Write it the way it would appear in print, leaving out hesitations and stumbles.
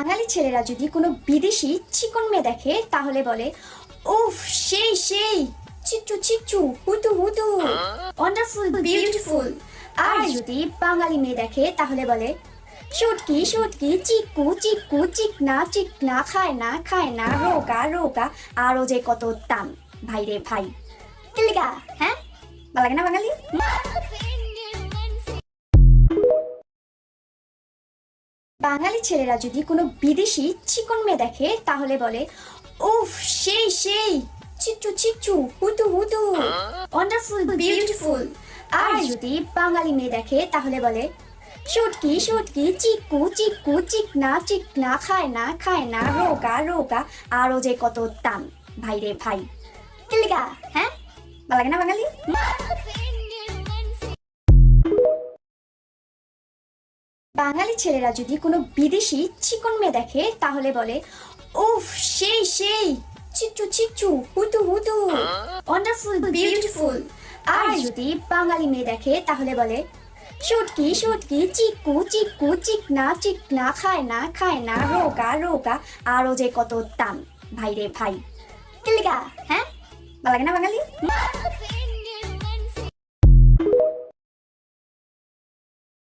বাঙালি ছেলেরা যদি কোনো বিদেশি চিকন মেয়ে দেখে তাহলে বলে, উফ সেই সেই, চিকচু চিকচু, হুতু হুতু, ওয়ান্ডারফুল বিউটিফুল। আর যদি বাঙালি মেয়ে দেখে তাহলে বলে, শুটকি শুটকি, চিক্কু চিক্কু, চিকনা চিকনা, খায় না খায় না, রোগা রোগা, আরো যে কত দাম। ভাই রে ভাই, কিলিকা হ্যাঁ, ভালো লাগে না বাঙালি? বাঙালি ছেলেরা যদি কোনো বিদেশি চিকন মেয়ে দেখে তাহলে বলে, উফ সেই সেই, চিকচু চিকচু, হুতু হুতু, ওয়ান্ডারফুল বিউটিফুল। আর যদি বাঙালি মেয়ে দেখে তাহলে বলে, শুটকি শুটকি, চিক্কু চিক্কু, চিকনা চিকনা, খায় না খায় না, রোগা রোগা, আরো যে কত দাম। ভাই রে ভাই, কিলিকা হ্যাঁ, ভালো লাগে না বাঙালি? বাঙালি ছেলেরা যদি কোনো বিদেশি চিকন মেয়ে দেখে তাহলে বলে, উফ সেই সেই, চিকচু চিকচু, হুতু হুতু, ওয়ান্ডারফুল বিউটিফুল। আর যদি বাঙালি মেয়ে দেখে তাহলে বলে, শুটকি শুটকি, চিক্কু চিক্কু, চিকনা চিকনা, খায় না খায় না, রোগা রোগা, আরো যে কত দাম। ভাই রে ভাই, কিলিকা হ্যাঁ, ভালো লাগে না বাঙালি?